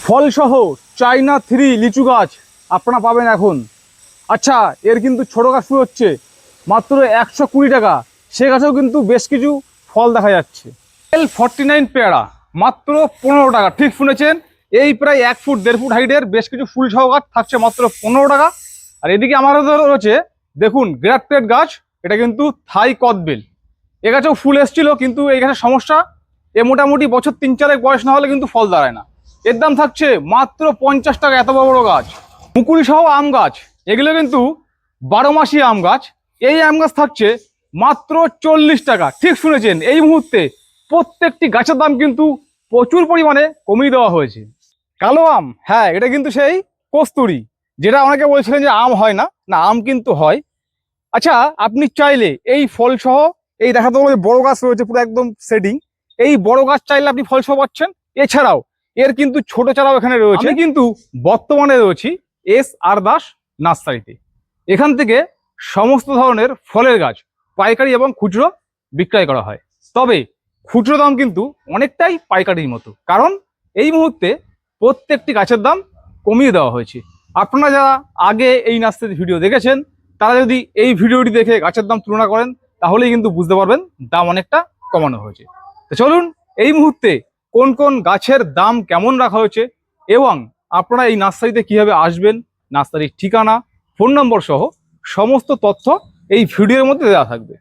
ফলসহ চাইনা 3 লিচু গাছ আপনারা পাবেন এখন। আচ্ছা, এর কিন্তু ছোটো গাছ শুরু হচ্ছে মাত্র 120 টাকা। সে গাছেও কিন্তু বেশ কিছু ফল দেখা যাচ্ছে। L49 পেয়ারা মাত্র 15 টাকা। ঠিক শুনেছেন, এই প্রায় 1 ফুট 1.5 ফুট হাইটের বেশ কিছু ফুল সহ গাছ থাকছে মাত্র 15 টাকা। আর এদিকে আমাদের রয়েছে দেখুন গ্রাফটেড গাছ, এটা কিন্তু থাই কদবেল। এ গাছেও ফুল এসেছিল, কিন্তু এই গাছের সমস্যা এ মোটামুটি বছর 3-4 বয়স না হলে কিন্তু ফল দাঁড়ায় না। এর দাম থাকছে মাত্র 50 টাকা। এত বড় বড় গাছ, মুকুরি সহ আম গাছ, এগুলো কিন্তু 12 মাসি আম গাছ। এই আম গাছ থাকছে মাত্র 40 টাকা। ঠিক শুনেছেন, এই মুহূর্তে প্রত্যেকটি গাছের দাম কিন্তু প্রচুর পরিমাণে কমিয়ে দেওয়া হয়েছে। কালো আম, হ্যাঁ, এটা কিন্তু সেই কস্তুরি, যেটা অনেকে বলছিলেন যে আম হয় না, না আম কিন্তু হয়। আচ্ছা, আপনি চাইলে এই ফল সহ, এই দেখাতে বলো যে বড় গাছ রয়েছে পুরো একদম সেডিং, এই বড় গাছ চাইলে আপনি ফল সহ পাচ্ছেন। এছাড়াও এর কিন্তু ছোট চারাও এখানে রয়েছে। আমি কিন্তু বর্তমানে রয়েছি S.R. দাস নার্সারিতে। এখান থেকে সমস্ত ধরনের ফলের গাছ পাইকারি এবং খুচরো বিক্রয় করা হয়। তবে খুচরো দাম কিন্তু অনেকটাই পাইকারির মতো, কারণ এই মুহূর্তে প্রত্যেকটি গাছের দাম কমিয়ে দেওয়া হয়েছে। আপনারা যারা আগে এই নার্সারির ভিডিও দেখেছেন, তারা যদি এই ভিডিওটি দেখে গাছের দাম তুলনা করেন, তাহলেই কিন্তু বুঝতে পারবেন দাম অনেকটা কমানো হয়েছে। তো চলুন, এই মুহূর্তে কোন কোন গাছের দাম কেমন রাখা হয়েছে এবং আপনারা এই নার্সারিতে কিভাবে আসবেন, নার্সারির ঠিকানা, ফোন নম্বর সহ সমস্ত তথ্য এই ভিডিওর মধ্যে দেওয়া থাকবে।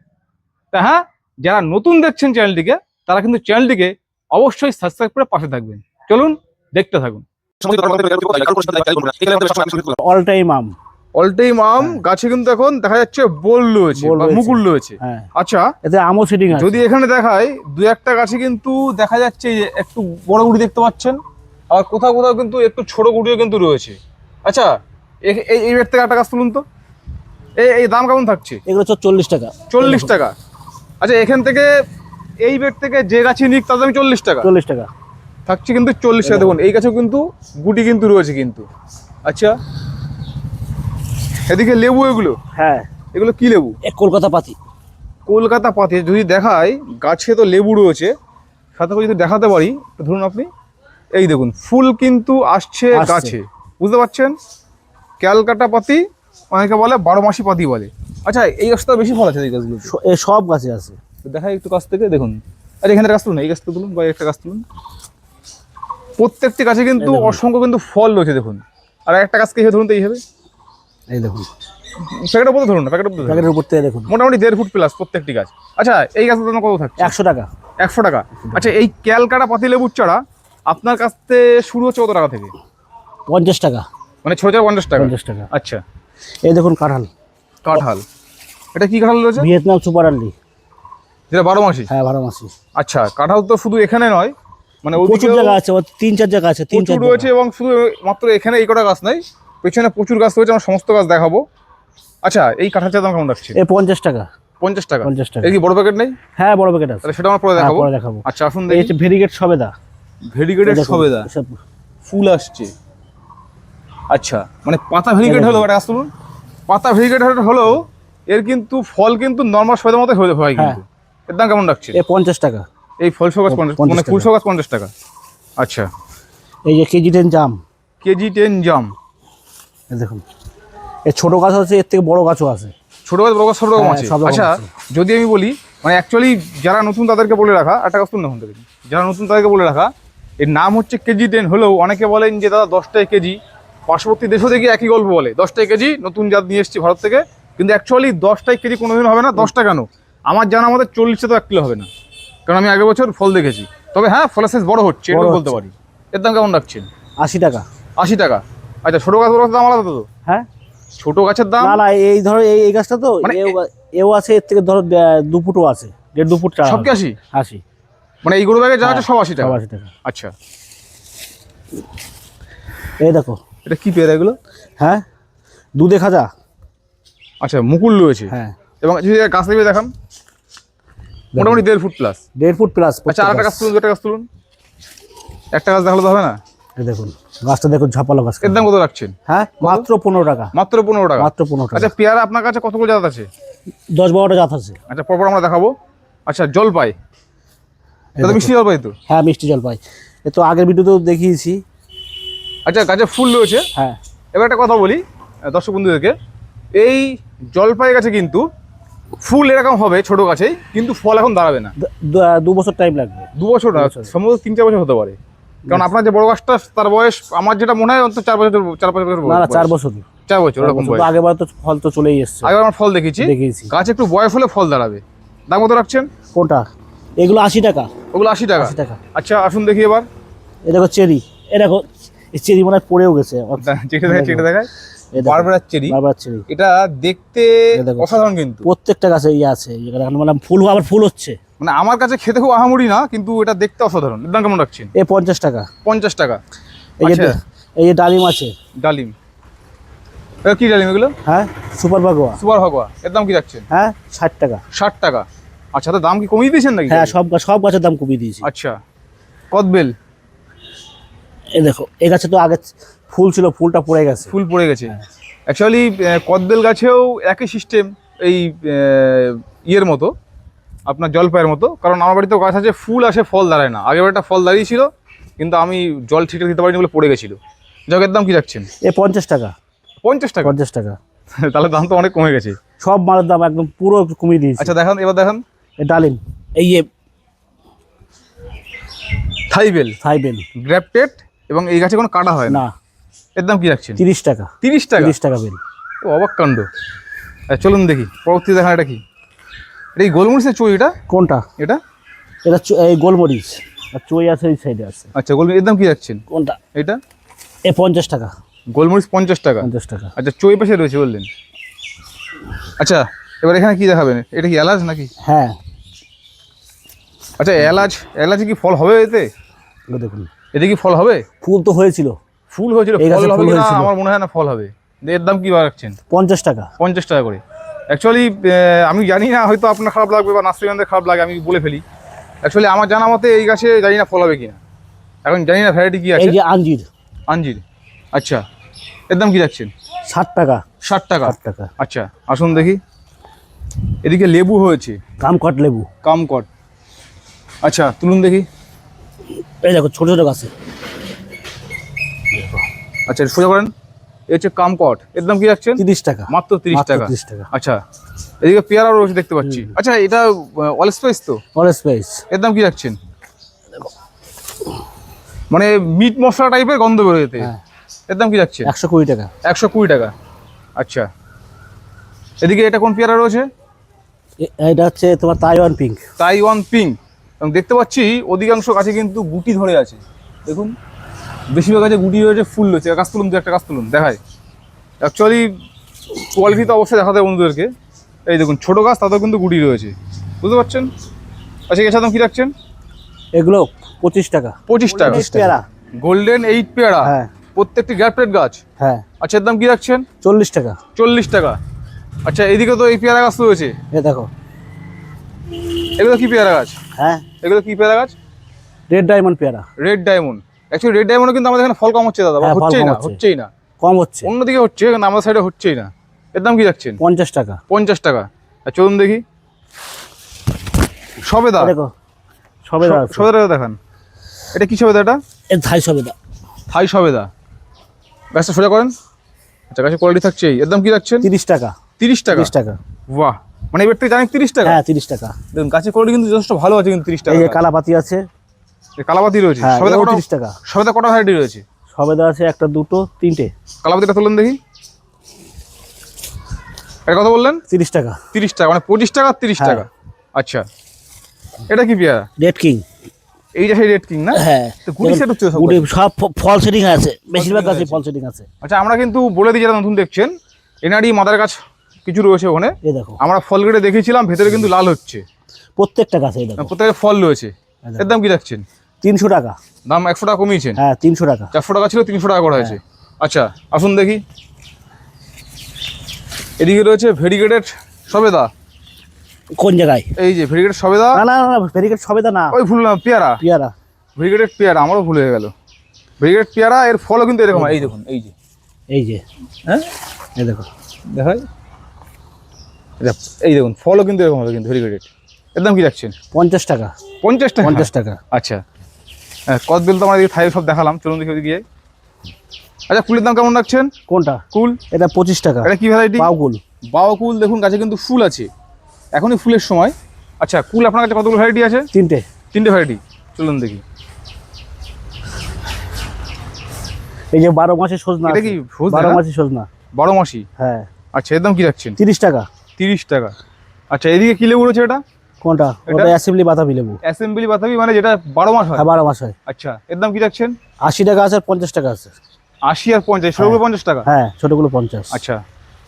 তা হ্যাঁ, যারা নতুন দেখছেন চ্যানেলটিকে, তারা কিন্তু চ্যানেলটিকে অবশ্যই সাবস্ক্রাইব করে পাশে থাকবেন। চলুন দেখতে থাকুন। অল টাইম আম, অল টাইম আম গাছে কিন্তু এখন দেখা যাচ্ছে বোল রয়েছে বা মুকুল রয়েছে। আচ্ছা, এতে আমও সিটিং আছে। যদি এখানে দেখায় দু একটা গাছে কিন্তু দেখা যাচ্ছে একটু বড় গুড়ি দেখতে পাচ্ছেন, আর কোথাও কোথাও কিন্তু একটু ছোট গুড়িও কিন্তু রয়েছে। আচ্ছা, এই বেড থেকে একটা গাছ তুলুন তো। এই দাম কেমন থাকছে? এগুলো 40 টাকা। 40 টাকা। আচ্ছা, এখান থেকে এই বেড থেকে যে গাছই নিক তার দাম 40 টাকা। 40 টাকা থাকছে কিন্তু 40 টাকা। দেখুন এই গাছেও কিন্তু গুটি কিন্তু রয়েছে কিন্তু। আচ্ছা, এদিকে লেবু, এগুলো হ্যাঁ, এগুলো কি লেবু? কলকাতা পাতি। কলকাতা পাতি। যদি দেখায় গাছে তো লেবু রয়েছে, সাথে করে যদি দেখাতে পারি, ধরুন আপনি এই দেখুন ফুল কিন্তু আসছে গাছে, বুঝতে পারছেন? ক্যালকাটা পাতি, অনেকে বলে 12 মাসি পাতি বলে। আচ্ছা, এই গাছটা বেশি ফল আছে এই গাছগুলো? সব গাছে আছে। দেখাই একটু কাছ থেকে দেখুন। আরে এখানে গাছ তুলুন, এই গাছটা তুলুন বা একটা গাছ তুলুন। প্রত্যেকটি গাছে কিন্তু অসংখ্য কিন্তু ফল রয়েছে দেখুন। আর একটা গাছকে এইভাবে ধরুন তো এইভাবে, এই দেখুন প্যাকেটের উপরে ধরুন না, প্যাকেটের উপর থেকে দেখুন মোটামুটি 1.5 ফুট প্লাস প্রত্যেকটি গাছ। আচ্ছা, এই গাছের দাম কত থাকছে? 100 টাকা। 100 টাকা। আচ্ছা, এই ক্যালকাটা পাতি লেবুর চারা আপনার কাছ থেকে শুরু হচ্ছে কত টাকা থেকে? 50 টাকা। মানে 50 টাকা। 50 টাকা। আচ্ছা, এই দেখুন কাঁঠাল। কাঁঠাল, এটা কি কাঁঠাল রয়েছে? ভিয়েতনাম সুপার আর্লি, যেটা 12 মাসি? হ্যাঁ 12 মাসি। আচ্ছা, কাঁঠাল তো শুধু এখানে নয়, মানে প্রচুর জায়গা আছে, 3-4 জায়গা আছে, 3-4 রয়েছে। এবং শুধু মাত্র এখানে এই কটা গাছ নাই, পেছনে প্রচুর গাছ রয়েছে, আমরা সমস্ত গাছ দেখাবো। আচ্ছা, এই কাঁঠালটার দাম কেমন রাখছে? 50 টাকা। 50 টাকা। 50 টাকা। এই কি বড় প্যাকেট নেই? হ্যাঁ, বড় প্যাকেট আছে। তাহলে সেটা আমরা পরে দেখাবো। আচ্ছা, আসুন এই দেখি। ভেরিগেট সবেদা। ভেরিগেটেড সবেদা ফুল আসছে। আচ্ছা, মানে পাতা ভেরিগেট হলো একটা গাছ তুলুন। পাতা ভেরিগেট হলেও এর কিন্তু ফল কিন্তু নর্মাল সবেদার মতো হয় কিন্তু। এর দাম কেমন রাখছে? 50 টাকা। এই ফল সহ গাছ 50, মানে ফুল সহ গাছ 50 টাকা। আচ্ছা, এই যে কেজি 10 জাম। কেজি 10 জাম, এই দেখুন এই ছোট গাছ আছে, এর থেকে বড় গাছও আছে। ছোট গাছ বড় গাছ সব রকম আছে। আচ্ছা, যদি আমি বলি মানে অ্যাকচুয়ালি যারা নতুন তাদেরকে বলে রাখা, একটা গাছ তুলুন থেকে, যারা নতুন তাদেরকে বলে রাখা, এর নাম হচ্ছে কেজি 10 হলেও অনেকে বলেন যে দাদা 10 টাকা কেজি। পার্শ্ববর্তী দেশও দেখি একই গল্প বলে, 10 টাকা কেজি নতুন জাত নিয়ে এসেছি ভারত থেকে। কিন্তু অ্যাকচুয়ালি 10 টাকা কেজি কোনোদিন হবে না। 10 টাকা কেন, আমার জানা আমাদের 40 তো 1 কিলো হবে না, কারণ আমি আগের বছর ফল দেখেছি। তবে হ্যাঁ, ফলের সাইজ বড় হচ্ছে, এটা বলতে পারি। এর দাম কেমন রাখছেন? 80 টাকা। 80 টাকা। আচ্ছা, ছোট গাছ বড় গাছের দাম আলাদা তো? হ্যাঁ, ছোট গাছের দাম না এই ধরো এই গাছটা তো এও আছে, এর থেকে ধরো 2 ফুটও আছে, 1.5-2 ফুট চারা। সব কি 80? 80। মানে এই গরু ব্যাগে যা আছে সব 80 টাকা? 80 টাকা। আচ্ছা, এই দেখো এটা কি পেয়ারা এগুলো? হ্যাঁ, দুধে খাজা। আচ্ছা, মুকুল রয়েছে। হ্যাঁ, এবং যদি গাছ নেবে দেখান, মোটামুটি 1.5 ফুট প্লাস। 1.5 foot plus. আচ্ছা, আরেকটা গাছ তুলুন, দুটো গাছ তুলুন। একটা গাছ দেখালে তো হবে না। এই দেখুন গাছটা দেখুন, ঝাপালো গাছ। এর দাম কত রাখছেন? হ্যাঁ, মাত্র 15 টাকা। মাত্র 15 টাকা। মাত্র 15 টাকা। আচ্ছা, পেয়ারা আপনার কাছে কতগুলো জাত আছে? 10-12টা জাত আছে। আচ্ছা, পরপর আমরা দেখাবো। আচ্ছা, জলপাই, এটা তো মিষ্টি জলপাই তো? হ্যাঁ, মিষ্টি জলপাই। এ তো আগের ভিডিওতেও দেখিয়েছি। আচ্ছা, গাছে ফুল রয়েছে। হ্যাঁ। এবার একটা কথা বলি দর্শক বন্ধুদেরকে, এই জলপাই গাছে কিন্তু ফুল এরকম হবে ছোট গাছেই, কিন্তু ফল এখন দাঁড়াবে না। 2 বছর টাইম লাগবে। 2 বছর না, সম্ভবত 3-4 বছর হতে পারে। কারণ আপনার যে বড় গাছটা তার বয়স আমার যেটা মনে হয় অন্তত 4 বছর 4-5 বছর। না না, 4 বছর। 4 বছর এরকম বয়স। আগেবার তো ফল তো চলেই এসছে। আগেবার আমার ফল দেখেছি। গাছ একটু বয়স হলে ফল দাঁড়াবে। দাম কত রাখছেন? কোনটা? এগুলো 80 টাকা। ওগুলো 80 টাকা। 80 টাকা। আচ্ছা, আসুন দেখি এবার। এই দেখো চেরি, এই দেখো এই চেরি মনে হয় পড়েও গেছে। চেটে দেখায় বারবার চেরি। এটা দেখতে অসাধারণ, কিন্তু প্রত্যেকটা গাছে ইয়ে আছে, এখানে মানে ফুল আবার ফুল হচ্ছে। মানে আমার কাছে খেতে খুব আহামরি না, কিন্তু এটা দেখতে অসাধারণ। এর দাম কেমন রাখছেন? 50 টাকা। 50 টাকা। এই যে ডালিম আছে। ডালিম, এটা কি ডালিম এগুলো? হ্যাঁ, সুপার ভাগোয়া। সুপার ভাগোয়া, এর দাম কি রাখছেন? হ্যাঁ, 60 টাকা। 60 টাকা। আচ্ছা, তো দাম কি কমিয়ে দিয়েছেন নাকি? হ্যাঁ, সব গাছের দাম কমিয়ে দিয়েছি। আচ্ছা, কদবেল, এই দেখো এই গাছে তো আগে ফুল ছিল, ফুলটা পড়ে গেছে। ফুল পড়ে গেছে। অ্যাকচুয়ালি কদবেল গাছেও একই সিস্টেম, এই ইয়ের মতো, আপনার জলপাইয়ের মতো। কারণ আমার বাড়িতেও গাছ আছে, ফুল আসে ফল দাঁড়ায় না। আগের একটা ফল দাঁড়িয়েছিল, কিন্তু আমি জল ছিটে দিতে পারিনি বলে পড়ে গেছিল। জগের দাম কি রাখছেন? 50 টাকা। 50 টাকা? 50 টাকা। তাহলে দাম তো অনেক কমে গেছে। সব মালের দাম একদম পুরো কমিয়ে দিয়েছি। আচ্ছা, দেখান এবার, দেখান। এই ডালিম, এই যে থাইবেল গ্রাফটেড, এবং এই গাছে কোনো কাটা হয় না। এর দাম কি রাখছেন? 30 টাকা। 30 টাকা? 30 টাকা বেল। ও, অবাক কাণ্ড। চলুন দেখি পরবর্তী, দেখান এটা কি? এটা কি গোলমরিচের চই? এটা কোনটা? এটা এই গোলমরিচ আর চই আছে এই সাইডে আছে। আচ্ছা, গোলমরিচ, এর দাম কি রাখছেন? কোনটা? এটা 50 টাকা। গোলমরিচ 50 টাকা। 50 টাকা। আচ্ছা, চই পাশে রয়েছে বললেন। আচ্ছা, এবার এখানে কি দেখাবেন? এটা কি এলাচ নাকি? হ্যাঁ। আচ্ছা, এলাচে কি ফল হবে এতে? দেখুন, এতে কি ফল হবে? ফুল তো হয়েছিল। ফল হবে না, আমার মনে হয় না ফল হবে। এর দাম কি রাখছেন? 50 টাকা। 50 টাকা করে। অ্যাকচুয়ালি আমি জানি না, হয়তো আপনার খারাপ লাগবে বা নার্সারিম্যানদের খারাপ লাগে, আমি বলে ফেলি। অ্যাকচুয়ালি আমার জানা মতে এই গাছে জানি না ফল হবে কিনা, এখন জানি না ভ্যারাইটি কি আছে। এই যে আঞ্জির। আচ্ছা, এর দাম কি রাখছেন? 60 টাকা। 60 টাকা। 60 টাকা। আচ্ছা, আসুন দেখি। এদিকে লেবু হয়েছে, কামকট লেবু। আচ্ছা, তুলুন দেখি। এই দেখো ছোট ছোট গাছে। আচ্ছা, সোজা করেন। এই হচ্ছে কামকট, এর দাম কি রাখছেন? 30 টাকা। মাত্র 30 টাকা। 30 টাকা। আচ্ছা, এদিকে পেয়ারা রয়েছে দেখতে পাচ্ছি। আচ্ছা, এটা অল স্পাইস তো? All spice. এর দাম কি রাখছেন? মানে মিট মশলা টাইপের গন্ধ বেরোতে। এর দাম কি রাখছেন? 120 টাকা। 120 টাকা। আচ্ছা, এদিকে এটা কোন পেয়ারা রয়েছে? এটা হচ্ছে তোমার তাইওয়ান পিঙ্ক। এবং দেখতে পাচ্ছি অধিকাংশ গাছে কিন্তু গুটি ধরে আছে। দেখুন, বেশিরভাগ গাছে গুটি রয়েছে, ফুল রয়েছে। গাছ তুলুন, একটা গাছ তুলুন, দেখায়। অ্যাকচুয়ালি কোয়ালিটি তো অবশ্যই দেখাতে হবে বন্ধুদেরকে। এই দেখুন, ছোটো গাছ তাতেও কিন্তু গুটি রয়েছে, বুঝতে পারছেন? আচ্ছা, এর সাথে কী রাখছেন? এগুলো 25 টাকা। 25 টাকা। পেয়ারা গোল্ডেন 8 পেয়ারা। হ্যাঁ। প্রত্যেকটি গ্রাফটেড গাছ। হ্যাঁ। আচ্ছা, এর দাম কী রাখছেন? 40 টাকা। 40 টাকা। আচ্ছা, এদিকে তো এই পেয়ারা গাছ রয়েছে। এই দেখো, এগুলো কি পেয়ারা গাছ? হ্যাঁ, এগুলো কি পেয়ারা গাছ? রেড ডায়মন্ড পেয়ারা। Red diamond. অ্যাকচুয়ালি রেড ডায়মন্ডও কিন্তু আমাদের এখানে ফল কম হচ্ছে দাদা, হচ্ছেই না। কম হচ্ছে, অন্যদিকে হচ্ছে, কিন্তু আমাদের সাইডে হচ্ছেই না। এর দাম কি রাখছেন? 50 টাকা। 50 টাকা। চলুন দেখি সবেদা। দেখো সবেদা দেখান। এটা কি সবেদা? এটা থাই সবেদা। থাই সবেদা। গাছটা সোজা করেন। আচ্ছা, গাছের কোয়ালিটি থাকছে। এর দাম কি রাখছেন? 30 টাকা। 30 টাকা। 30 টাকা। বাহ, মানে এবার থেকে জানেন 30 টাকা? হ্যাঁ, 30 টাকা। দেখুন, গাছের কোয়ালিটি কিন্তু যথেষ্ট ভালো আছে, কিন্তু 30 টাকা। এই যে কালাপাতি আছে, কালাপাতি রয়েছে। সবেদা 30 টাকা। সবেদা কটা ভ্যারাইটি রয়েছে? সবেদা আছে একটা, দুটো, তিনটে। কালাপাতিটা তুলুন দেখি। এটা কত বললেন? 30 টাকা। 30 টাকা, মানে 25 টাকা 30 টাকা। আচ্ছা, এটা কি পেয়ারা? Red king. এইটা সেই রেড কিং না? হ্যাঁ। গুটি সেট হচ্ছে সব। গুটি সব ফল সেটিং আছে, বেশিরভাগ গাছে ফল সেটিং আছে। আচ্ছা, আমরা কিন্তু বলে দিই, যারা নতুন দেখছেন, এনারই মাদার গাছ কিছু রয়েছে ওখানে। এই দেখো, আমরা ফল কেটে দেখেছিলাম, ভেতরে কিন্তু লাল হচ্ছে প্রত্যেকটা গাছে। এই দেখো, প্রত্যেকটা ফল রয়েছে। এর দাম কি রাখছেন? 300 টাকা। দাম 100 টাকা কমিয়েছেন? হ্যাঁ, 300 টাকা। 400 টাকা ছিল, 300 টাকা করা হয়েছে। আচ্ছা, আসুন দেখি। এদিকে রয়েছে ভেরিগেটেড সবেদা। কোন জায়গায়? এই যে ভেরিগেটেড সবেদা। না না না, ভেরিগেট সবেদা না, ওই ভুল না, পেয়ারা। ভেরিগেটেড পেয়ারা, আমারও ভুল হয়ে গেল। ভেরিগেটেড পেয়ারা, এর ফলও কিন্তু এরকম। এই দেখুন, এই যে হ্যাঁ, এই দেখো, দেখাই। এই দেখুন, ফলও কিন্তু এরকম হবে, কিন্তু ভেরিগেটেড। এর দাম কি রাখছেন? 50 টাকা। 50 টাকা। 50 টাকা। আচ্ছা, কদবেল তো আমার থাই সব দেখালাম, চলুন দেখি ওদিকে। আচ্ছা কুলের দাম কেমন রাখছেন? কোনটা? কুল এটা 25 টাকা। এটা কি ভ্যারাইটি? বাউকুল। বাউকুল দেখুন গাছে কিন্তু ফুল আছে, এখনই ফুলের সময়। আচ্ছা কুল আপনার কাছে কতগুলো ভ্যারাইটি আছে? তিনটে ভ্যারাইটি, চলুন দেখি। এই যে 12 মাসি সজনা। এটা কি 12 মাসি সজনা? 12 মাসি। হ্যাঁ। আচ্ছা এর দাম কি রাখছেন? 30 টাকা। 30 টাকা। আচ্ছা এদিকে কি লেবু রয়েছে এটা? কোনটা? ওটা অ্যাসেম্বলি বাতাবি লেবু। অ্যাসেম্বলি বাতাবি মানে যেটা 12 মাস হয়? হ্যাঁ 12 মাস হয়। আচ্ছা এর দাম কি রাখছেন? 80 টাকা আছে আর 50 টাকা আছে। 80 আর 50, ছোটগুলো 50 টাকা? হ্যাঁ ছোটগুলো 50। আচ্ছা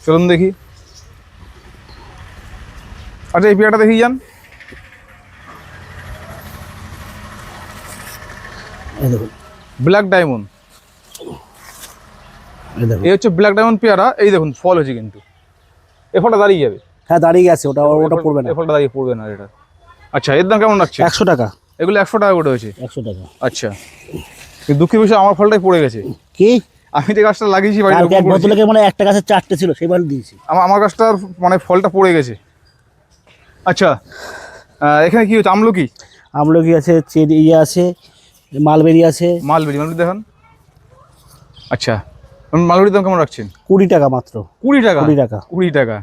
চলুন দেখি। আচ্ছা এই পেয়ারটা দেখি যান। এই দেখুন ব্ল্যাক ডায়মন্ড। এই দেখুন এই হচ্ছে ব্ল্যাক ডায়মন্ড পেয়ারা। এই দেখুন ফল হয়েছে কিন্তু, এ ফলটা দাঁড়িয়ে যাবে। হ্যাঁ দাঁড়িয়ে গেছে, ওটা পড়বে না। এ ফলটা দাঁড়িয়ে পড়বে না এটা। আচ্ছা এর দাম কেমন রাখছে? 100 টাকা। এগুলো 100 টাকা করে হয়েছে? 100 টাকা। আচ্ছা কিন্তু দুঃখের বিষয় আমার ফলটাই পড়ে গেছে। কি? আমি যে গাছটা লাগিয়েছি বাড়িতে কালকে এক বোতলে মানে একটা গাছে 4টে ছিল, সেবার দিয়েছি। আমার গাছটার মানে ফলটা পড়ে গেছে। আচ্ছা এখানে কি হচ্ছে? আমলকি। আমলকি আছে, চেরি আছে, মালবেরি আছে। মালবেরি দেখান। আচ্ছা মালবেরির দাম কেমন রাখছেন? 20 টাকা মাত্র। 20 টাকা? 20 টাকা। 20 টাকা।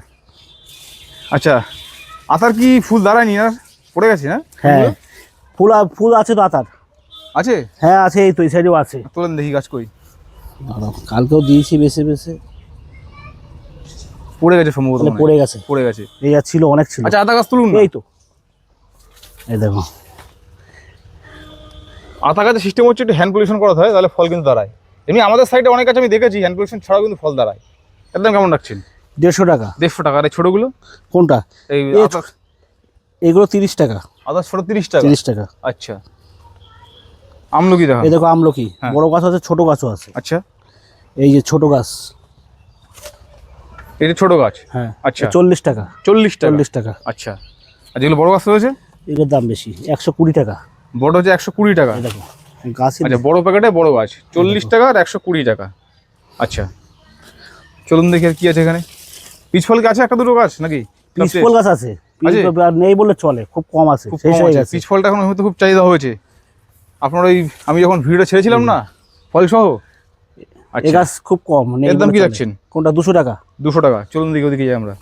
আচ্ছা আতার কি ফুল দাঁড়ায়নি আর পড়ে গেছে না? হ্যাঁ ফুল আছে তো আতার আছে? হ্যাঁ আছে, এই তো এই সাইডেও আছে। তোলেন দেখি গাছ কই। কালকেও দিয়েছি বেছে বেছে। পড়ে গেছে সম্ভবত। পড়ে গেছে। পড়ে গেছে। এই আর ছিল, অনেক ছিল। আচ্ছা আতা গাছ তুলুন না। এই তো এই দেখো আতা গাছের সিস্টেম হচ্ছে একটু হ্যান্ড পলিউশন করা হয়, তাহলে ফল কিন্তু দাঁড়ায়। এমনি আমাদের সাইডে অনেক গাছ আমি দেখেছি হ্যান্ড পলিউশন ছাড়াও কিন্তু ফল দাঁড়ায়। এর দাম কেমন রাখছেন? 150 টাকা। 150 টাকা। আর এই ছোটোগুলো? কোনটা? এই এগুলো 30 টাকা। আদা ছোটো 30 টাকা? 30 টাকা। আচ্ছা আমলকি দেখা। এই দেখো আমলকি, বড় গাছ আছে ছোট গাছও আছে। আচ্ছা এই যে ছোট গাছ, এটা ছোট গাছ। হ্যাঁ আচ্ছা 40 টাকা। 40 টাকা? 40 টাকা। আচ্ছা আর যেগুলো বড় গাছ রয়েছে এগুলোর দাম বেশি, 120 টাকা। বড় হচ্ছে 120 টাকা। এই দেখো গাছ। আচ্ছা বড় প্যাকেটে বড় গাছ 40 টাকা আর 120 টাকা। আচ্ছা চলুন দেখি আর কি আছে এখানে। পিচ ফল কি আছে একটা দুটো গাছ নাকি? পিচ ফল গাছ আছে, আর নেই বলে চলে, খুব কম আছে, শেষ হয়ে গেছে। পিচ ফলটা এখন হয়তো খুব চাহিদা হয়েছে। আপনার ওই আমি যখন ভিডিওটা ছেড়েছিলাম না ফল সহ, এই গাছ খুব কম। এর দাম কি রাখছেন? কোনটা? 200 টাকা। 200 টাকা। চলুন দেখি ওদিকে যাই আমরা।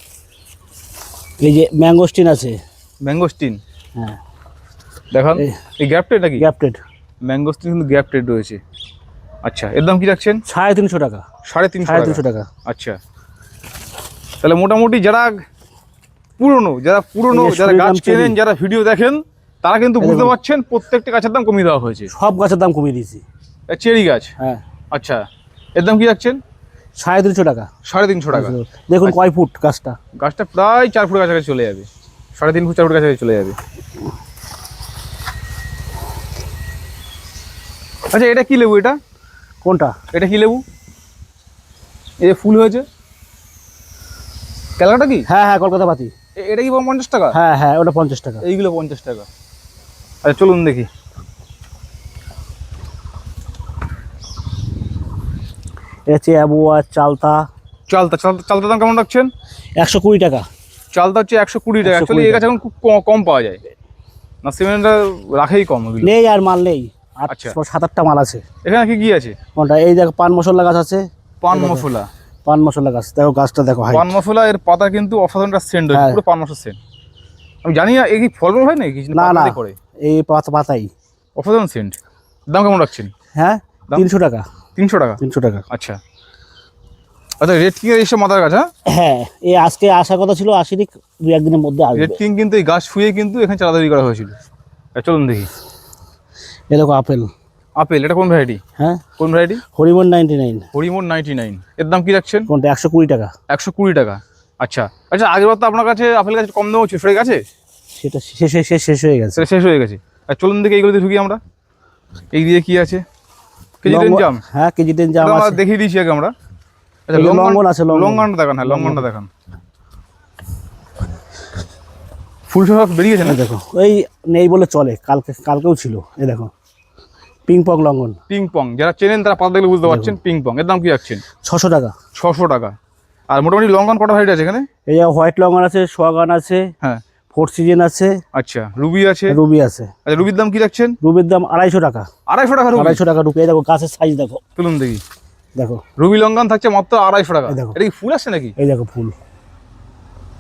এই যে ম্যাঙ্গোস্টিন আছে। ম্যাঙ্গোস্টিন? হ্যাঁ দেখান। এই গ্যাপটেড নাকি? গ্যাপটেড। ম্যাঙ্গোস্টিন কিন্তু গ্যাপটেড রয়েছে। আচ্ছা এর দাম কি রাখছেন? 350 টাকা। 350 টাকা। আচ্ছা তাহলে মোটামুটি যারা পুরনো যারা গাছ কেনেন, যারা ভিডিও দেখেন, তারা কিন্তু বুঝতে পারছেন প্রত্যেকটা গাছের দাম কমিয়ে দেওয়া হয়েছে। সব গাছের দাম কমিয়ে দিয়েছি। চেরি গাছ? হ্যাঁ। আচ্ছা এর দাম কি রাখছেন? 350 টাকা। 350 টাকা। দেখুন কয় ফুট গাছটা। গাছটা প্রায় 4 ফুট কাছাকাছি চলে যাবে। 3.5 ফুট 4 ফুট কাছাকাছি চলে যাবে। আচ্ছা এটা কি লেবু? এটা কোনটা? এটা কি লেবু? এই যে ফুল হয়েছে ক্যালকাটা কি? হ্যাঁ হ্যাঁ কলকাতা পাতি। এটা কি 50 টাকা? হ্যাঁ হ্যাঁ ওটা 50 টাকা। এইগুলো 50 টাকা। আচ্ছা চলুন দেখি। এটা হচ্ছে অ্যাবুয়া চালতা। চালতা দাম কেমন রাখছেন? 120 টাকা। চালতা হচ্ছে 120 টাকা। অ্যাকচুয়ালি এই গাছ এখন খুব কম পাওয়া যায় না, সিমেন্টটা রাখেই কম। নেই আর মাল নেই। আচ্ছা 7-8টা মাল আছে। এখানে কি আছে? কোনটা? এই দেখো পান মশলা গাছ আছে। পান মশলা? পান মশলা গাছ দেখো, গাছটা দেখো। পান মশলা এর পাতা কিন্তু অসাধারণ সেন্ট হয়, পুরো পান মশলার সেন্ট। আমি জানি না এই কি ফল হয় নাকি? না না এই পাতাই অসাধারণ সেন্ট। দাম কেমন রাখছেন? হ্যাঁ 300 টাকা। 300 টাকা? 300 টাকা। আচ্ছা আচ্ছা রেড কিং এর এসে মাথার গাছ? হ্যাঁ এই আজকে আসার কথা ছিল, আসেনি, 2-1 দিনের মধ্যে আসবে। রেড কিং কিন্তু এই গাছ শুয়ে কিন্তু এখানে চারা তৈরি করা হয়েছিল। চলুন দেখি। এই দেখো আপেল। আপেল এটা কোন ভ্যারাইটি? হ্যাঁ কোন ভ্যারাইটি? হরিমন 99। হরিমন 99। এর দাম কি রাখছেন? কোনটা? 120 টাকা। 120 টাকা। আচ্ছা আচ্ছা আগের বার তো আপনার কাছে আপেল গাছ কম দাম ছিল, সরে গেছে? সেটা শেষ হয়ে গেছে। সেটা শেষ হয়ে গেছে। আর চলুন দেখি এইগুলোতে ঢুকি আমরা। এই দিয়ে কি আছে? কেজি 10 জাম? হ্যাঁ কেজি 10 জাম আমরা আছে। দেখিয়ে দিয়েছি আগে আমরা। আচ্ছা লঙ্ঘন আছে। লঙ্ঘনটা দেখান। হ্যাঁ লঙ্ঘনটা দেখান। ফুল সব বেরিয়েছে না? দেখো ওই নেই বলে চলে, কালকেও ছিল। এই দেখো পিং পং লঙ্ঘন। পিং পং যারা চেনেন তারা পাতা দেখলে বুঝতে পারছেন। পিং পং এর দাম কি রাখছেন? 600 টাকা। 600 টাকা। আর মোটামুটি লঙ্ঘন কটা ভ্যারাইটি আছে এখানে? এই যে হোয়াইট লঙ্ঘন আছে, সোয়াগান আছে, হ্যাঁ 4 সিজন আছে। আচ্ছা রুবি আছে? রুবি আছে। আচ্ছা রুবির দাম কি রাখছেন? রুবির দাম 250 টাকা। 250 টাকা? 250 টাকা রুবি। এই দেখো গাছের সাইজ দেখো। চলুন দেখি। দেখো রুবি লঙ্কান থাকছে মাত্র 250 টাকা। এই দেখো। এটা কি ফুল আসছে নাকি? এই দেখো ফুল,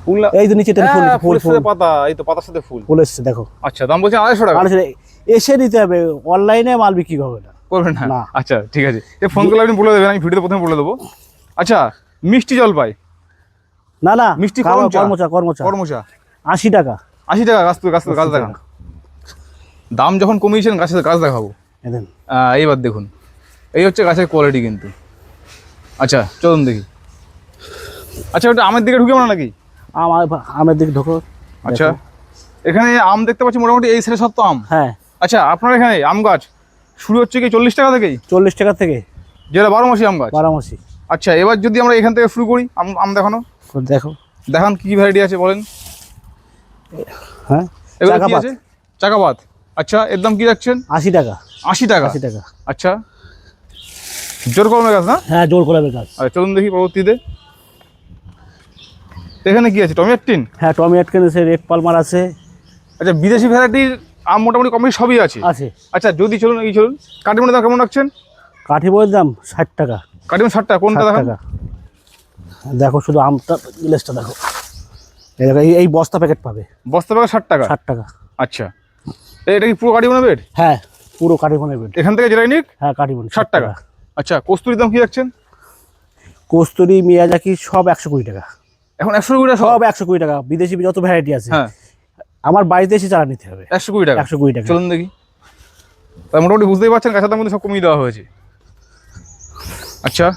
ফুল এই যে নিচে ফুল, হ্যাঁ, ফুল ফুলের ফুল সাথে পাতা, এই তো পাতার সাথে ফুল। ফুল এসছে দেখো। আচ্ছা, দাম বলছেন 250 টাকা। আর এসে নিতে হবে, অনলাইনে মাল বিক্রি হবে না। করবেন না? না। আচ্ছা ঠিক আছে, এই ফোন করলে আপনি বলে দেবেন, আমি ভিডিওতে প্রথমে বলে দেবো। আচ্ছা, মিষ্টি জলপাই, না না, মিষ্টি করমচা, কর্মচা করমচা 80 টাকা। 80 টাকা। গাছ দেখান। দাম যখন কমিয়েছেন গাছ দেখাবো। এদেন এইবার দেখুন, এই হচ্ছে গাছের কোয়ালিটি কিন্তু। আচ্ছা চলুন দেখি। আচ্ছা, ওটা আমের দিকে ঢুকে না নাকি? আমের দিকে ঢোকো। আচ্ছা, এখানে আম দেখতে পাচ্ছি মোটামুটি এই সাইডে সব তো আম। হ্যাঁ। আচ্ছা, আপনার এখানে আম গাছ শুরু হচ্ছে কি 40 টাকা থেকেই? 40 টাকা থেকে, যেটা 12 মাসি আম গাছ। 12 মাসি। আচ্ছা, এবার যদি আমরা এখান থেকে শুরু করি আম দেখানো, দেখো দেখান কি কি ভ্যারাইটি আছে বলেন। হ্যাঁ, এগুলো কি আছে? চাকাপাত। আচ্ছা, এর দাম কি রাখছেন? 80 টাকা। 80 টাকা। 80 টাকা। আচ্ছা, জোর কলমের গাছ না? হ্যাঁ, জোর কলামের গাছ। আচ্ছা চলুন দেখি পরবর্তীতে। এখানে কি আছে? টমেটিন। হ্যাঁ, টমি আটকেন আছে, রেড পালমার আছে। আচ্ছা, বিদেশি ভ্যারাইটির আম মোটামুটি কম বেশি সবই আছে। আছে। আচ্ছা, যদি চলুন কাটিমনের দাম কেমন রাখছেন? কাঠিবইয়ের দাম 60 টাকা। কাটিমন 60 টাকা। কোনটা 60 দেখান? টাকা। দেখো শুধু আমটা, গ্লাসটা দেখো। এই দেখো, এই বস্তা প্যাকেট পাবে। বস্তা টাকা 60 টাকা। 60 টাকা। আচ্ছা, এটা কি পুরো কাটিমনের বেড? হ্যাঁ, পুরো কাঠিবনের বেড। এখান থেকে যেটাই নিক? হ্যাঁ, কাঠিবন 60 টাকা। আচ্ছা, কস্তুরির দাম কি রাখছেন? কস্তুরি, মিয়াজাকি সব 120 টাকা। এখন 120 টাকা সব 120 টাকা। বিদেশি যত ভ্যারাইটি আছে, হ্যাঁ, আমার বাড়িতে এসে চারা নিতে হবে। 120 টাকা। 120 টাকা। চলুন দেখি। তাই মোটামুটি বুঝতেই পারছেন গাছের দাম কিন্তু সব কমিয়ে দেওয়া হয়েছে। আচ্ছা,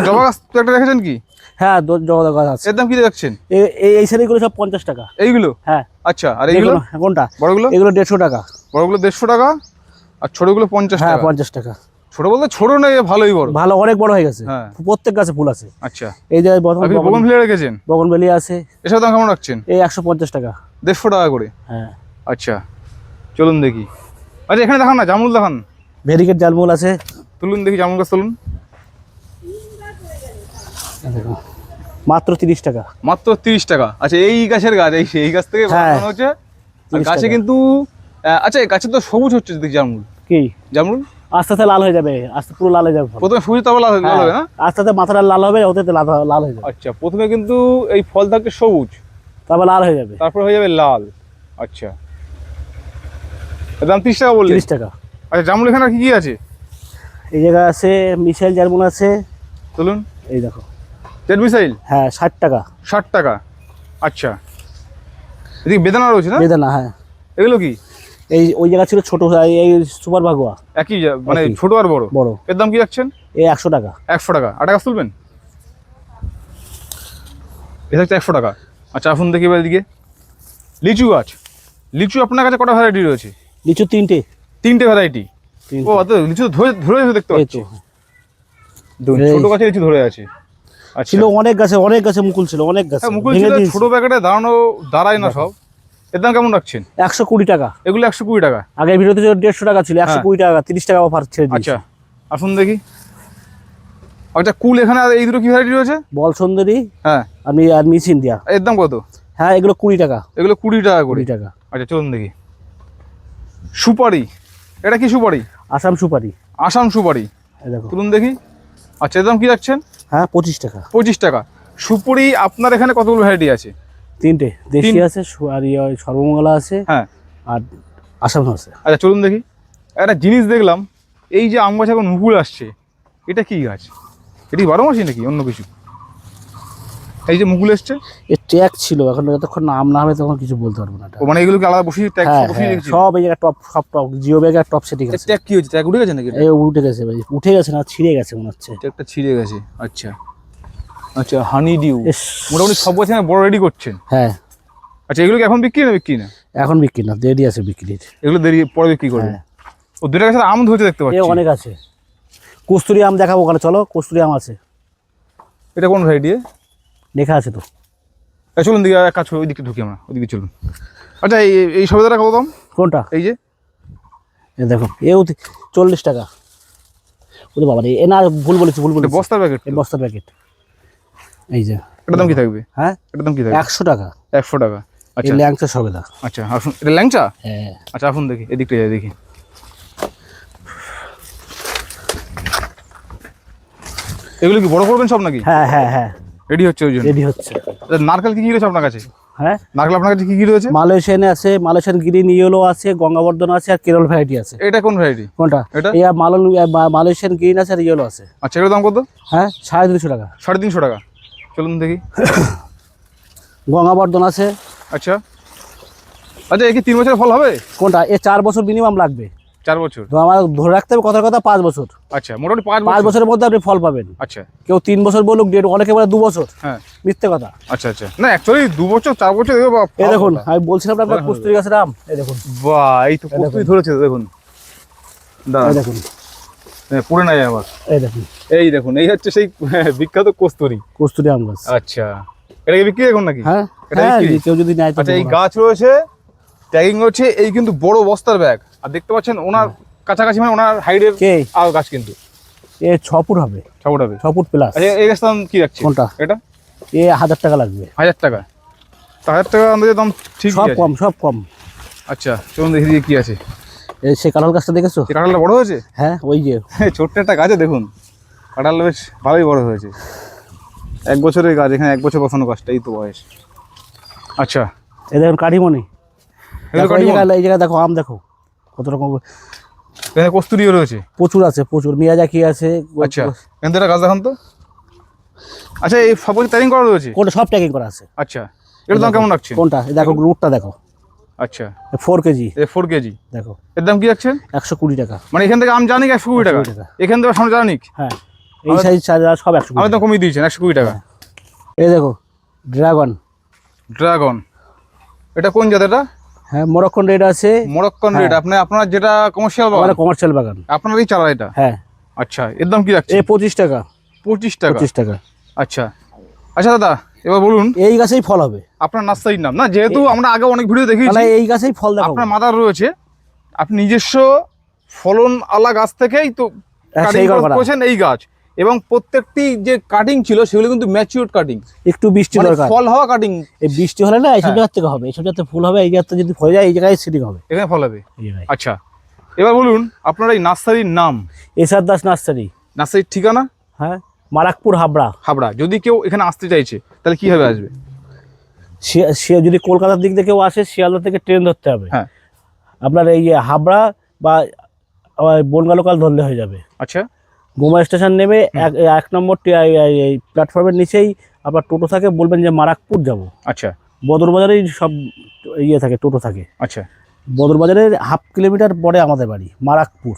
জবা গাছ তো একটা রেখেছেন কি? হ্যাঁ, জগদা গাছ আছে। এর দাম কি রাখছেন? এই শাড়িগুলো সব 50 টাকা। এইগুলো? হ্যাঁ। আচ্ছা, আর এইগুলো? কোনটা? বড়গুলো? এগুলো 150 টাকা। বড়গুলো 150 টাকা, আর ছোটগুলো 50 হ্যাঁ, টাকা। 50 টাকা। ছোট বলতে ছোট না, ভালোই বড়। ভালো, অনেক বড় হয়ে গেছে। হ্যাঁ। প্রত্যেক গাছে ফুল আছে। আচ্ছা, এই যে আপনি বগনভিলিয়া রেখেছেন? বগনভেলিয়া আছে। এসব দাম কেমন রাখছেন? এই 150 টাকা। 150 টাকা করে। হ্যাঁ। আচ্ছা চলুন দেখি। আচ্ছা, এখানে দেখান না, জামরুল দেখান। ভেরিকেট জালমুল আছে। তুলুন দেখি জামরুল গাছ তুলুন। দেখো, মাত্র 30 টাকা। মাত্র 30 টাকা। আচ্ছা, এই গাছের গাছ, এই গাছ থেকে হ্যাঁ, বানানো হচ্ছে। আর 30 গাছে টাকা। কিন্তু আচ্ছা, এই গাছে তো সবুজ হচ্ছে দেখি জামরুল। কি? জামরুল আস্তে আস্তে লাল হয়ে যাবে, আস্তে পুরো লাল হয়ে যাবে ফল। প্রথমে সবুজ, তারপর লাল হ্যাঁ, হবে না? আস্তে আস্তে মাথাটা লাল হবে, ওতে লাল হয়ে যাবে। আচ্ছা, প্রথমে কিন্তু এই ফল থাকছে সবুজ, তারপর লাল হয়ে যাবে। তারপর হয়ে যাবে লাল। আচ্ছা, এর দাম 30 টাকা বললেন? 30 টাকা। আচ্ছা, জামরুল এখানে আর কি কি আছে? এই জায়গায় আছে মিসাইল জালমুল আছে। তুলুন। এই দেখো। Z missile? হ্যাঁ, 60 টাকা। 60 টাকা। আচ্ছা, এদিকে বেদানা রয়েছে না? বেদানা। হ্যাঁ। এগুলো কি? এই ওই জায়গা ছিল ছোট, এই সুপার ভাগুয়া। একই মানে একই। ছোট আর বড়? বড়। এর দাম কি রাখছেন? এই 100 টাকা। 100 টাকা। আটা গাছ তুলবেন? এটা হচ্ছে 100 টাকা। আচ্ছা, আসুন দেখি এবার এদিকে। লিচু গাছ। লিচু আপনার কাছে কটা ভ্যারাইটি রয়েছে? লিচু 3টে ভ্যারাইটি। ও, অত লিচু তো ধরে দেখতে এই পাচ্ছি। তো ছোট গাছে লিচু ধরে আছে। আচ্ছা, ছিল অনেক গাছে মুকুল ছিল, অনেক গাছে। হ্যাঁ, মুকুল ভেঙে ছিল, দিয়েছি। ছোট প্যাকেটে দাঁড়ায় না সব। এর দাম কেমন রাখছেন? 120 টাকা। এগুলো 120 টাকা। আগের ভিডিওতে ছিল 150 টাকা ছিল, 120 টাকা। 30 টাকা অফার ছেড়ে দিয়েছি। আচ্ছা, আসুন দেখি। আচ্ছা, কুল এখানে আর এই দুটো কি ভ্যারাইটি রয়েছে? বল সুন্দরী হ্যাঁ। আর মিস ইন্ডিয়া। এর দাম কত? হ্যাঁ, এগুলো 20 টাকা। এগুলো 20 টাকা করে। 20 টাকা। আচ্ছা, চলুন দেখি। সুপারি। এটা কি সুপারি? আসাম সুপারি। আসাম সুপারি। এই দেখো। তুলুন দেখি। আচ্ছা, এর দাম কি রাখছেন? হ্যাঁ, 25 টাকা। 25 টাকা। সুপুরি আপনার এখানে কতগুলো ভ্যারাইটি আছে? 3টে। দেশি আছে, আর সর্বমঙ্গলা আছে, হ্যাঁ। আর আসাম আছে। আচ্ছা, চলুন দেখি। একটা জিনিস দেখলাম, এই যে আম গাছে এখন মুকুল আসছে, এটা কি গাছ? এটি 12 মাসি নাকি অন্য কিছু? এই যে মুকুল এসছে, এর ট্যাগ ছিল, এখন যতক্ষণ নাম না হবে তখন কিছু বলতে পারবো না। ও মানে এগুলোকে আলাদা বসিয়ে ট্যাগ হ্যাঁ, বসিয়ে হ্যাঁ, রেখেছি। সব এই জায়গায় সব টপ জিও ব্যাগের টপ সেটিং আছে। ট্যাগ কি হয়েছে? ট্যাগ উঠে গেছে নাকি? এই উঠে গেছে ভাই, উঠে গেছে না, ছিঁড়ে গেছে মনে হচ্ছে। ট্যাগটা ছিঁড়ে গেছে। আচ্ছা। আচ্ছা, হানি ডিউ ইস। মোটামুটি সব গাছ বড় রেডি করছেন। হ্যাঁ। আচ্ছা, এগুলো কি এখন বিক্রি না? এখন বিক্রি না, দেরি আছে বিক্রির। এগুলো দেরি পরে বিক্রি করবেন? হ্যাঁ। ও, দুটো গাছের আম ধরতে দেখতে এ পাচ্ছি। অনেক আছে। কস্তুরি আম দেখাবো ওখানে, চলো। কস্তুরি আম আছে। এটা কোন ভ্যারাইটি? লেখা আছে তো। চলুন দিকে এক কাজ ওই দিকটা ঢুকি আমরা, ওইদিকে চলুন। আচ্ছা, এই সবেদাটা কত দাম? কোনটা? এই যে দেখো, এও 40 টাকা। ওরে বাবা রে, এ না, ভুল বলেছি। বস্তার প্যাকেট। এই বস্তার প্যাকেট। এই যে। এটার দাম কি থাকবে? হ্যাঁ, এটার দাম কি থাকবে? 100 টাকা। 100 টাকা। এই আচ্ছা, ল্যাংচা সবেদা। আচ্ছা, আসুন। এটা ল্যাংচা? হ্যাঁ। আচ্ছা, আসুন দেখি, এদিকটা যাই দেখি। এগুলো কি বড় করবেন সব নাকি? হ্যাঁ হ্যাঁ হ্যাঁ, রেডি হচ্ছে ওই জন্য। রেডি হচ্ছে। আচ্ছা, নারকেল কি কি রয়েছে আপনার কাছে? হ্যাঁ, নারকেল আপনার কাছে কি কি রয়েছে? মালয়েশিয়ান আছে, মালয়েশিয়ান গ্রিন ইয়েলো আছে, গঙ্গাবর্ধন আছে, আর কেরল ভ্যারাইটি আছে। এটা কোন ভ্যারাইটি? কোনটা? এটা এই মালয়েশিয়ান গ্রিন আছে আর ইয়েলো আছে। আচ্ছা, এটার দাম কত? হ্যাঁ, 350 টাকা। 350 টাকা। চলুন দেখি। গঙ্গাবর্ধন আছে। আচ্ছা আচ্ছা, এ কি 3 বছরের ফল হবে? কোনটা? 4 বছর মিনিমাম লাগবে। 4 বছর? তো আমার ধরে রাখতে হবে কথার কথা 5 বছর। আচ্ছা, মোটামুটি 5 5 বছর। বছরের মধ্যে আপনি ফল পাবেন। আচ্ছা কেউ 3 বছর বলুক, অনেকে বলে 2 বছর। হ্যাঁ, মিথ্যে কথা। আচ্ছা আচ্ছা, না অ্যাকচুয়ালি 2 বছর 4 বছর দেখো। এই দেখুন, আমি বলছিলাম না আপনার কস্তুরি গাছের আম। এই দেখুন, বাহ, এই তো কতই ধরেছে দেখুন। এই দেখুন, পড়ে নাই আবার। এই দেখুন, এই দেখুন, এই হচ্ছে সেই বিখ্যাত কস্তুরি। কস্তুরি আম গাছ। আচ্ছা, এটা কি বিক্রি এখন নাকি? হ্যাঁ এটা হ্যাঁ, বিক্রি? কেউ যদি নেয় তো আচ্ছা, এই বলবো। গাছ রয়েছে, ট্যাগিং হচ্ছে, এই কিন্তু বড় বস্তার ব্যাগ। আর দেখতে পাচ্ছেন ওনার কাছাকাছি, মানে ওনার হাইডের কে? আর গাছ কিন্তু 6 ফুট হবে, 6 ফুট হবে। 6 ফুট প্লাস। আচ্ছা, এই গাছটার দাম কি রাখছে? কোনটা? এটা 1000 টাকা লাগবে। 1000 টাকা। 1000 টাকা আন্দাজে দাম ঠিক সব আছে। কম, সব কম। আচ্ছা, চলুন দেখি দিয়ে কি আছে। এই সে কাঁঠাল গাছটা দেখেছো? এই কাঁঠালটা বড় হয়েছে? হ্যাঁ, ওই যে ছোট্ট একটা গাছে দেখুন, কাঁঠাল বেশ ভালোই বড় হয়েছে। 1 বছরের গাছ, এখানে 1 বছর বসানো গাছটা, এই তো বয়স। আচ্ছা, এই দেখুন কাঠিমণি। এগুলো দেখো, এই জায়গায় দেখো আম, দেখো কত রকম। এখানে কস্তুরিও রয়েছে। প্রচুর আছে, প্রচুর। মিয়াজাকি আছে। আচ্ছা, এখান থেকে একটা গাছ দেখান তো। আচ্ছা, এই সব ট্যাগিং করা রয়েছে? কোনটা? সব ট্যাগিং করা আছে। আচ্ছা, এর দাম কেমন রাখছেন? কোনটা? এই দেখো, রুটটা দেখো। আচ্ছা, 4 কেজি। 4 কেজি। দেখো, এর দাম কি রাখছেন? 120 টাকা। মানে এখান থেকে আম জানিক 120 টাকা, 120 টাকা। এখান থেকে সামনে জানিক। হ্যাঁ, এই সাইজ সব 120 আমি তো টাকা। কমিয়ে দিয়েছেন 120 টাকা। এই দেখো, ড্রাগন। ড্রাগন, এটা কোন জাত? এটা হ্যাঁ, মরক্কন রেড আছে। Moroccan red. আপনার যেটা কমার্শিয়াল আমার বাগান, কমার্শিয়াল বাগান। আপনারই চারা এটা? হ্যাঁ। আচ্ছা, এর দাম কি রাখছেন? এই 25 টাকা। 25 টাকা। 25 টাকা। আচ্ছা আচ্ছা দাদা, এবার বলুন এই গাছেই ফল হবে। আপনার নার্সারির নাম। না, যেহেতু আমরা আগে অনেক ভিডিও মানে দেখিয়েছি, এই গাছেই ফল দেখো। আপনার মাদার রয়েছে, আপনি নিজস্ব ফলন আলা গাছ থেকেই তো হ্যাঁ, কাটিং সেই করা। করেছেন এই গাছ। এবং প্রত্যেকটি যে কাটিং ছিল সেগুলো কিন্তু ম্যাচিউরড কাটিং, একটু বৃষ্টি মানে দরকার। ফল হওয়া কাটিং। এই বৃষ্টি হলে না এইসব জায়গা থেকে হবে, এইসব জায়গা থেকে ফুল হবে। এই জায়গাতে যদি হয়ে যায়, এই জায়গায় সিডিং হবে। এখানে ফল হবে। এই জায়গায়। আচ্ছা, এবার বলুন আপনার এই নার্সারির নাম, এসআর দাস নার্সারি। নার্সারির ঠিকানা? হ্যাঁ, মারাকপুর, হাবড়া। হাবড়া। যদি কেউ এখানে আসতে চাইছে তাহলে কিভাবে আসবে? সে যদি কলকাতার দিক থেকে কেউ আসে, শিয়ালদা থেকে ট্রেন ধরতে হবে। হ্যাঁ। আপনার এই হাবড়া বা বনগা লোকাল ধরলে হয়ে যাবে। আচ্ছা, গোমা স্টেশন নেমে 1 নম্বর এই প্ল্যাটফর্মের নিচেই আপনার টোটো থাকে, বলবেন যে মারাকপুর যাব। আচ্ছা বদরবাজারেই সব থাকে, টোটো থাকে। আচ্ছা, বদরবাজারের 1/2 কিলোমিটার পরে আমাদের বাড়ি, মারাকপুর।